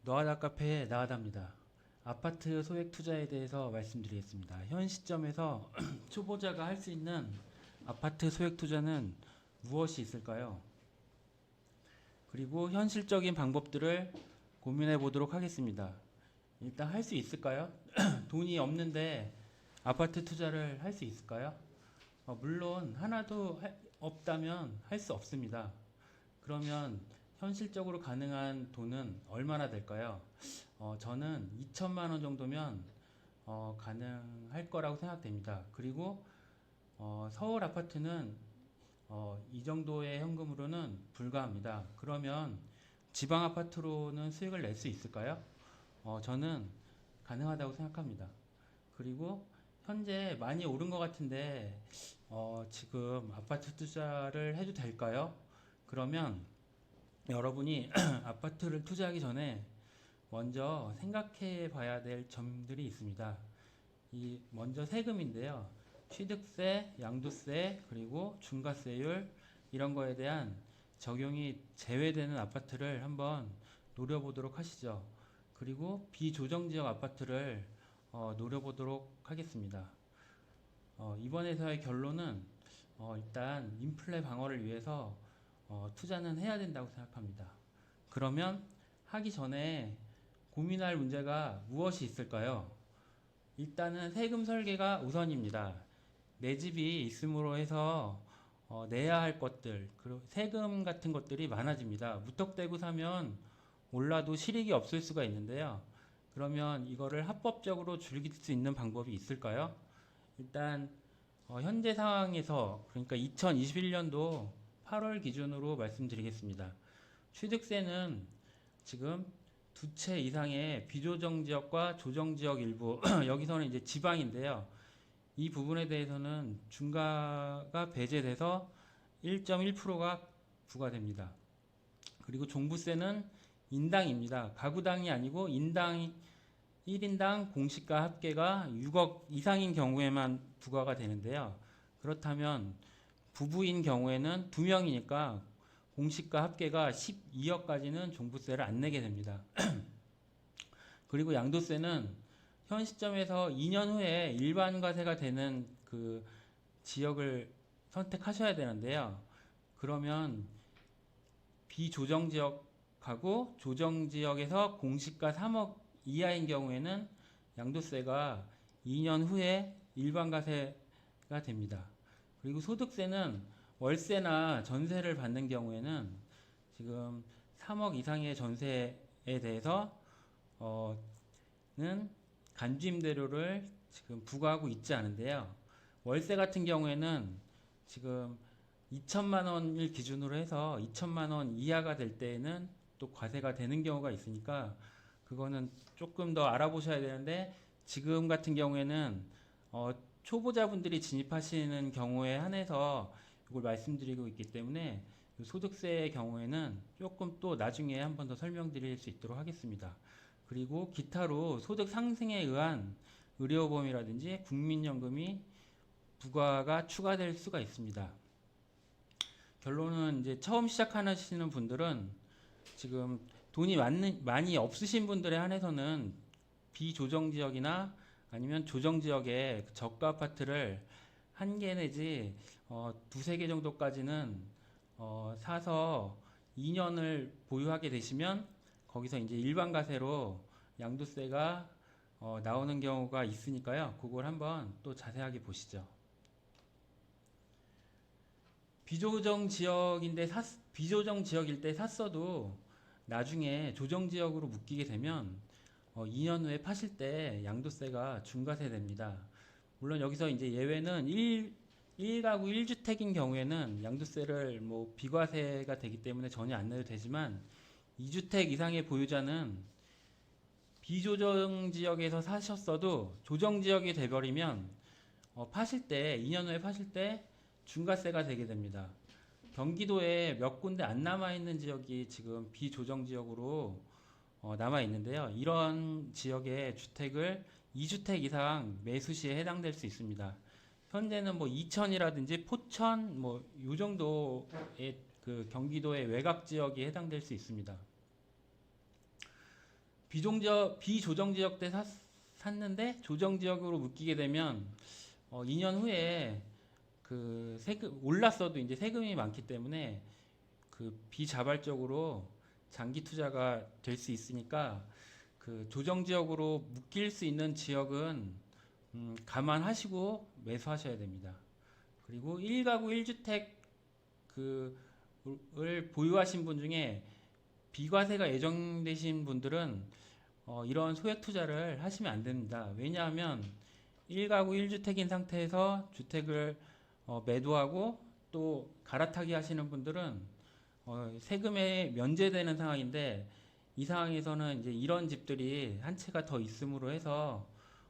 노하다 카페의 나하다입니다. 아파트 소액 투자에 대해서 말씀드리겠습니다. 현 시점에서 초보자가 할 수 있는 아파트 소액 투자는 무엇이 있을까요? 그리고 현실적인 방법들을 고민해 보도록 하겠습니다. 일단 할 수 있을까요? 돈이 없는데 아파트 투자를 할 수 있을까요? 물론 하나도 없다면 할 수 없습니다. 그러면 현실적으로 가능한 돈은 얼마나 될까요? 저는 2천만 원 정도면 가능할 거라고 생각됩니다. 그리고 서울 아파트는 이 정도의 현금으로는 불가합니다. 그러면 지방 아파트로는 수익을 낼 수 있을까요? 저는 가능하다고 생각합니다. 그리고 현재 많이 오른 것 같은데 지금 아파트 투자를 해도 될까요? 그러면 여러분이 아파트를 투자하기 전에 먼저 생각해 봐야 될 점들이 있습니다. 먼저 세금인데요. 취득세, 양도세, 그리고 중과세율 이런 거에 대한 적용이 제외되는 아파트를 한번 노려보도록 하시죠. 그리고 비조정지역 아파트를 노려보도록 하겠습니다. 이번에서의 결론은 일단 인플레 방어를 위해서 투자는 해야 된다고 생각합니다. 그러면 하기 전에 고민할 문제가 무엇이 있을까요? 일단은 세금 설계가 우선입니다. 내 집이 있음으로 해서 내야 할 것들, 그리고 세금 같은 것들이 많아집니다. 무턱대고 사면 올라도 실익이 없을 수가 있는데요. 그러면 이거를 합법적으로 줄일 수 있는 방법이 있을까요? 일단 현재 상황에서 그러니까 2021년도 8월 기준으로 말씀드리겠습니다. 취득세는 지금 두 채 이상의 비조정 지역과 조정 지역 일부 여기서는 이제 지방인데요. 이 부분에 대해서는 중과가 배제돼서 1.1%가 부과됩니다. 그리고 종부세는 인당입니다. 가구당이 아니고 인당 1인당 공시가 합계가 6억 이상인 경우에만 부과가 되는데요. 그렇다면 부부인 경우에는 2명이니까 공시가 합계가 12억까지는 종부세를 안 내게 됩니다. 그리고 양도세는 현 시점에서 2년 후에 일반과세가 되는 그 지역을 선택하셔야 되는데요. 그러면 비조정지역하고 조정지역에서 공시가 3억 이하인 경우에는 양도세가 2년 후에 일반과세가 됩니다. 그리고 소득세는 월세나 전세를 받는 경우에는 지금 3억 이상의 전세에 대해서 는 간주임대료를 지금 부과하고 있지 않은데요. 월세 같은 경우에는 지금 2천만 원을 기준으로 해서 2천만 원 이하가 될 때에는 또 과세가 되는 경우가 있으니까 그거는 조금 더 알아보셔야 되는데 지금 같은 경우에는 초보자분들이 진입하시는 경우에 한해서 이걸 말씀드리고 있기 때문에 소득세의 경우에는 조금 또 나중에 한 번 더 설명드릴 수 있도록 하겠습니다. 그리고 기타로 소득 상승에 의한 의료보험이라든지 국민연금이 부과가 추가될 수가 있습니다. 결론은 이제 처음 시작하시는 분들은 지금 돈이 많이 없으신 분들에 한해서는 비조정지역이나 아니면 조정지역의 저가 아파트를 한 개 내지 두세 개 정도까지는 사서 2년을 보유하게 되시면 거기서 이제 일반과세로 양도세가 나오는 경우가 있으니까요. 그걸 한번 또 자세하게 보시죠. 비조정 지역일 때 샀어도 나중에 조정 지역으로 묶이게 되면 2년 후에 파실 때 양도세가 중과세 됩니다. 물론 여기서 이제 예외는 1가구 1주택인 경우에는 양도세를 뭐 비과세가 되기 때문에 전혀 안 내도 되지만 2주택 이상의 보유자는 비조정 지역에서 사셨어도 조정 지역이 돼버리면 파실 때 2년 후에 파실 때 중과세가 되게 됩니다. 경기도에 몇 군데 안 남아있는 지역이 지금 비조정 지역으로 남아 있는데요. 이런 지역의 주택을 2주택 이상 매수 시에 해당될 수 있습니다. 현재는 뭐 이천이라든지 포천 뭐 요 정도의 그 경기도의 외곽 지역이 해당될 수 있습니다. 비조정 지역 때 샀는데 조정 지역으로 묶이게 되면 2년 후에 그 세금 올랐어도 이제 세금이 많기 때문에 그 비자발적으로 장기 투자가 될 수 있으니까 그 조정 지역으로 묶일 수 있는 지역은 감안하시고 매수하셔야 됩니다. 그리고 1가구 1주택 그을 보유하신 분 중에 비과세가 예정되신 분들은 이런 소액 투자를 하시면 안 됩니다. 왜냐하면 1가구 1주택인 상태에서 주택을 매도하고 또 갈아타기 하시는 분들은 세금에 면제되는 상황인데 이 상황에서는 이제 이런 집들이 한 채가 더 있음으로 해서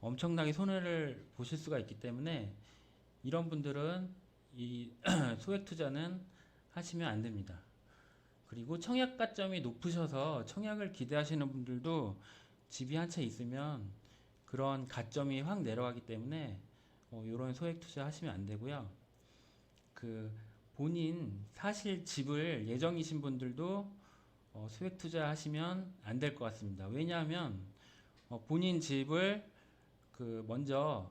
엄청나게 손해를 보실 수가 있기 때문에 이런 분들은 이 소액 투자는 하시면 안 됩니다. 그리고 청약 가점이 높으셔서 청약을 기대하시는 분들도 집이 한 채 있으면 그런 가점이 확 내려가기 때문에 이런 소액 투자 하시면 안 되고요. 그 본인 사실 집을 예정이신 분들도 소액 투자 하시면 안 될 것 같습니다. 왜냐하면 본인 집을 그 먼저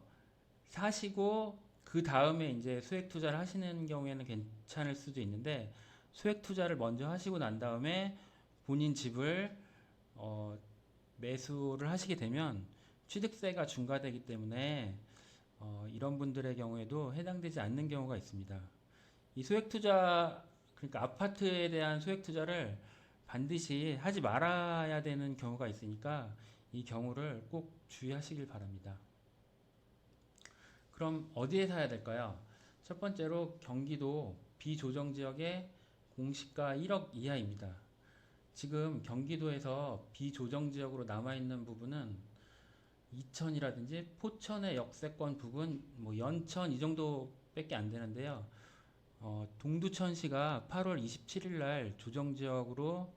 사시고 그 다음에 이제 소액 투자를 하시는 경우에는 괜찮을 수도 있는데 소액 투자를 먼저 하시고 난 다음에 본인 집을 매수를 하시게 되면 취득세가 중과되기 때문에 이런 분들의 경우에도 해당되지 않는 경우가 있습니다. 이 소액 투자 그러니까 아파트에 대한 소액 투자를 반드시 하지 말아야 되는 경우가 있으니까 이 경우를 꼭 주의하시길 바랍니다. 그럼 어디에 사야 될까요? 첫 번째로 경기도 비조정 지역의 공시가 1억 이하입니다. 지금 경기도에서 비조정 지역으로 남아있는 부분은 이천이라든지 포천의 역세권 부분, 뭐 연천 이 정도밖에 안 되는데요. 동두천시가 8월 27일 날 조정 지역으로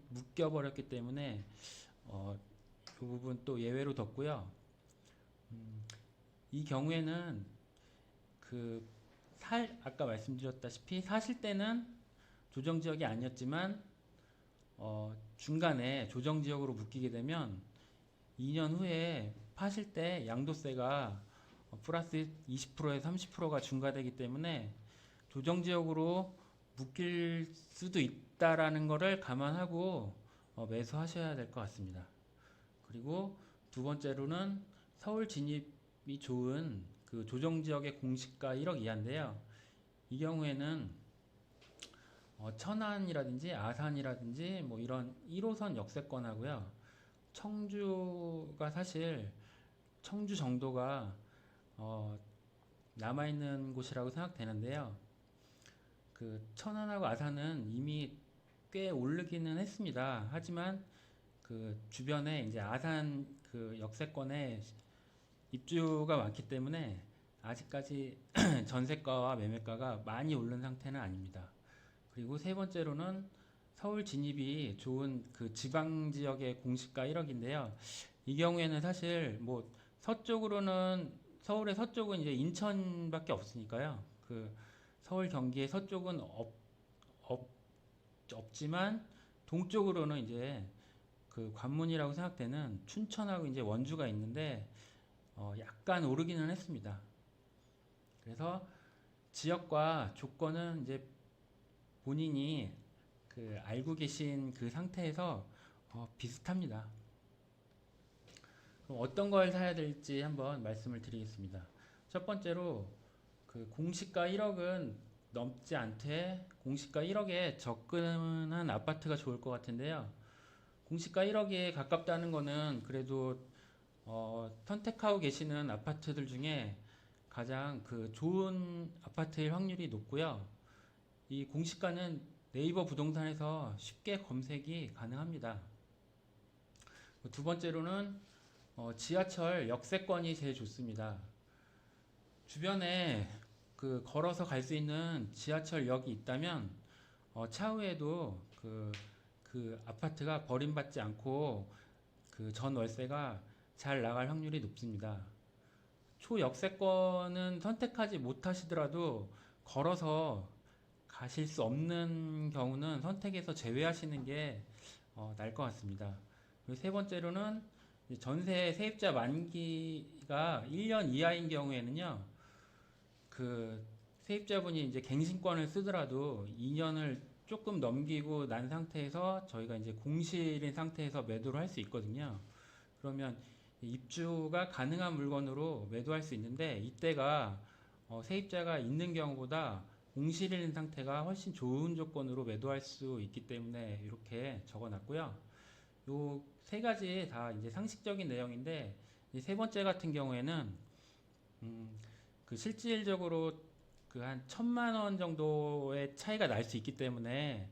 묶여버렸기 때문에 그 부분 또 예외로 뒀고요. 이 경우에는 아까 말씀드렸다시피 사실 때는 조정 지역이 아니었지만 중간에 조정 지역으로 묶이게 되면 2년 후에 파실 때 양도세가 플러스 20%에서 30%가 중과되기 때문에 조정 지역으로 묶일 수도 있다라는 것을 감안하고 매수하셔야 될 것 같습니다. 그리고 두 번째로는 서울 진입이 좋은 그 조정 지역의 공시가 1억 이하인데요. 이 경우에는 천안이라든지 아산이라든지 뭐 이런 1호선 역세권하고요. 청주가 사실 청주 정도가 남아있는 곳이라고 생각되는데요. 그 천안하고 아산은 이미 꽤 오르기는 했습니다. 하지만 그 주변에 이제 아산 그 역세권에 입주가 많기 때문에 아직까지 전세가와 매매가가 많이 오른 상태는 아닙니다. 그리고 세 번째로는 서울 진입이 좋은 그 지방 지역의 공시가 1억인데요. 이 경우에는 사실 뭐 서울의 서쪽은 이제 인천밖에 없으니까요. 그 서울 경기의 서쪽은 없지만 동쪽으로는 이제 그 관문이라고 생각되는 춘천하고 이제 원주가 있는데 약간 오르기는 했습니다. 그래서 지역과 조건은 이제 본인이 그 알고 계신 그 상태에서 비슷합니다. 그럼 어떤 걸 사야 될지 한번 말씀을 드리겠습니다. 첫 번째로 그 공시가 1억은 넘지 않되 공시가 1억에 접근한 아파트가 좋을 것 같은데요. 공시가 1억에 가깝다는 거는 그래도 선택하고 계시는 아파트들 중에 가장 그 좋은 아파트일 확률이 높고요. 이 공시가는 네이버 부동산에서 쉽게 검색이 가능합니다. 두 번째로는 지하철 역세권이 제일 좋습니다. 주변에 그 걸어서 갈 수 있는 지하철역이 있다면 차후에도 그 아파트가 버림받지 않고 그 전 월세가 잘 나갈 확률이 높습니다. 초역세권은 선택하지 못하시더라도 걸어서 가실 수 없는 경우는 선택해서 제외하시는 게 나을 것 같습니다. 그리고 세 번째로는 이제 전세 세입자 만기가 1년 이하인 경우에는요, 그 세입자분이 이제 갱신권을 쓰더라도 2년을 조금 넘기고 난 상태에서 저희가 이제 공실인 상태에서 매도를 할 수 있거든요. 그러면 입주가 가능한 물건으로 매도할 수 있는데 이때가 세입자가 있는 경우보다 공실인 상태가 훨씬 좋은 조건으로 매도할 수 있기 때문에 이렇게 적어놨고요. 요 세 가지 다 이제 상식적인 내용인데 이 세 번째 같은 경우에는 그 실질적으로 그 한 1,000만 원 정도의 차이가 날 수 있기 때문에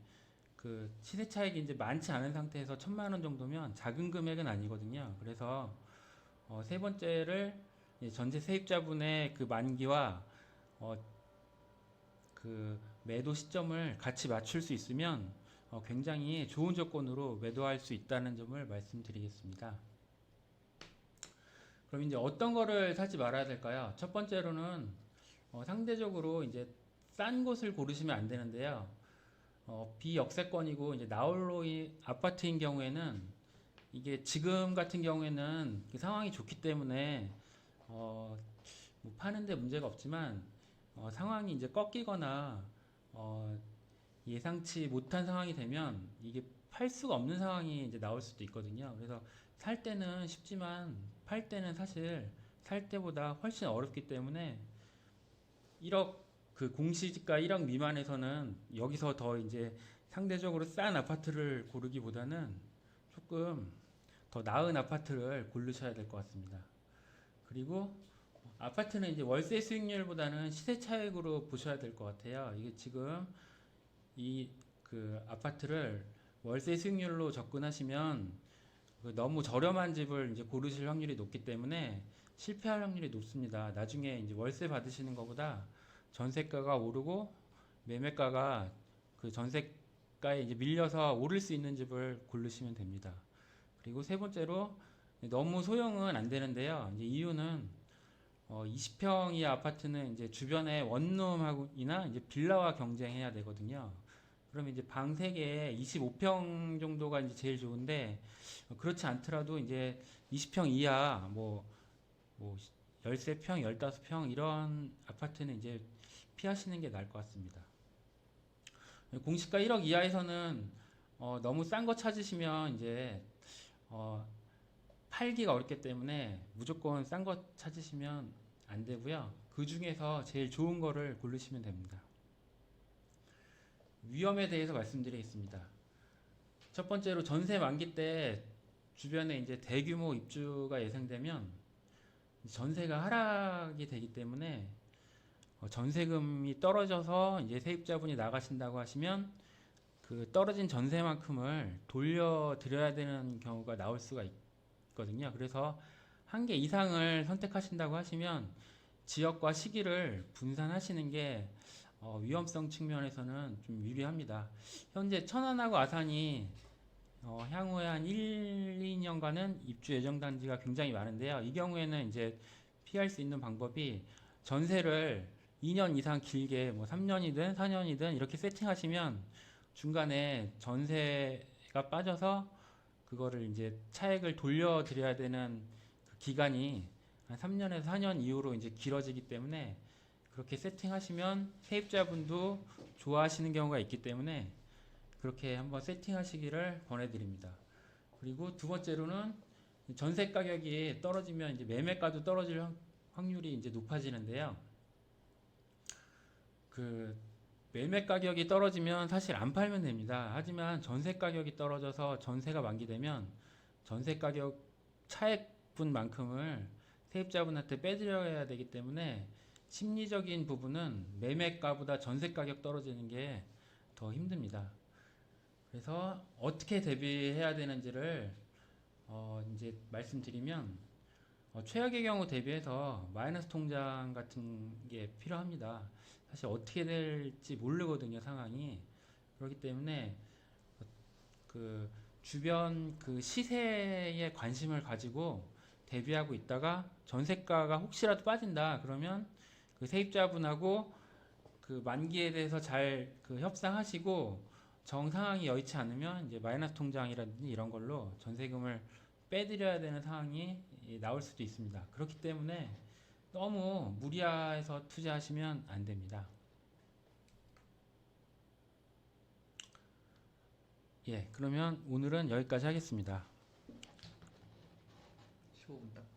그 시세 차익이 이제 많지 않은 상태에서 1,000만 원 정도면 작은 금액은 아니거든요. 그래서 세 번째를 전세 세입자분의 그 만기와 그 매도 시점을 같이 맞출 수 있으면 굉장히 좋은 조건으로 매도할 수 있다는 점을 말씀드리겠습니다. 그럼 이제 어떤 거를 사지 말아야 될까요? 첫 번째로는 상대적으로 이제 싼 곳을 고르시면 안 되는데요. 비역세권이고 이제 나홀로 아파트인 경우에는 이게 지금 같은 경우에는 그 상황이 좋기 때문에 뭐 파는데 문제가 없지만 상황이 이제 꺾이거나 예상치 못한 상황이 되면 이게 팔 수가 없는 상황이 이제 나올 수도 있거든요. 그래서 살 때는 쉽지만 팔 때는 사실 살 때보다 훨씬 어렵기 때문에 1억 그 공시지가 1억 미만에서는 여기서 더 이제 상대적으로 싼 아파트를 고르기보다는 조금 더 나은 아파트를 고르셔야 될 것 같습니다. 그리고 아파트는 이제 월세 수익률보다는 시세 차익으로 보셔야 될 것 같아요. 이게 지금 이 그 아파트를 월세 수익률로 접근하시면 그 너무 저렴한 집을 이제 고르실 확률이 높기 때문에 실패할 확률이 높습니다. 나중에 이제 월세 받으시는 것보다 전세가가 오르고 매매가가 그 전세가에 이제 밀려서 오를 수 있는 집을 고르시면 됩니다. 그리고 세 번째로 너무 소형은 안 되는데요. 이제 이유는 20평 이하 아파트는 이제 주변에 원룸이나 이제 빌라와 경쟁해야 되거든요. 그러면 이제 방 3개에 25평 정도가 이제 제일 좋은데 그렇지 않더라도 이제 20평 이하 뭐 13평, 15평 이런 아파트는 이제 피하시는 게 나을 것 같습니다. 공시가 1억 이하에서는 너무 싼 거 찾으시면 이제 팔기가 어렵기 때문에 무조건 싼 거 찾으시면 안 되고요. 그 중에서 제일 좋은 거를 고르시면 됩니다. 위험에 대해서 말씀드리겠습니다. 첫 번째로 전세 만기 때 주변에 이제 대규모 입주가 예상되면 전세가 하락이 되기 때문에 전세금이 떨어져서 이제 세입자분이 나가신다고 하시면 그 떨어진 전세만큼을 돌려드려야 되는 경우가 나올 수가 있거든요. 그래서 한 개 이상을 선택하신다고 하시면 지역과 시기를 분산하시는 게 위험성 측면에서는 좀 유리합니다. 현재 천안하고 아산이 향후에 한 1, 2년간은 입주 예정 단지가 굉장히 많은데요. 이 경우에는 이제 피할 수 있는 방법이 전세를 2년 이상 길게 뭐 3년이든 4년이든 이렇게 세팅하시면 중간에 전세가 빠져서 그거를 이제 차액을 돌려드려야 되는 그 기간이 한 3년에서 4년 이후로 이제 길어지기 때문에 그렇게 세팅하시면 세입자분도 좋아하시는 경우가 있기 때문에 그렇게 한번 세팅하시기를 권해드립니다. 그리고 두 번째로는 전세 가격이 떨어지면 이제 매매가도 떨어질 확률이 이제 높아지는데요. 그 매매 가격이 떨어지면 사실 안 팔면 됩니다. 하지만 전세 가격이 떨어져서 전세가 만기되면 전세 가격 차액분만큼을 세입자분한테 빼드려야 되기 때문에 심리적인 부분은 매매가보다 전세 가격 떨어지는 게 더 힘듭니다. 그래서 어떻게 대비해야 되는지를 이제 말씀드리면 최악의 경우 대비해서 마이너스 통장 같은 게 필요합니다. 사실 어떻게 될지 모르거든요, 상황이. 그렇기 때문에 그 주변 그 시세에 관심을 가지고 대비하고 있다가 전세가가 혹시라도 빠진다 그러면 그 세입자분하고 그 만기에 대해서 잘 그 협상하시고 정상황이 여의치 않으면 이제 마이너스 통장이라든지 이런 걸로 전세금을 빼드려야 되는 상황이 나올 수도 있습니다. 그렇기 때문에 너무 무리해서 투자하시면 안 됩니다. 예, 그러면 오늘은 여기까지 하겠습니다. 15분 딱.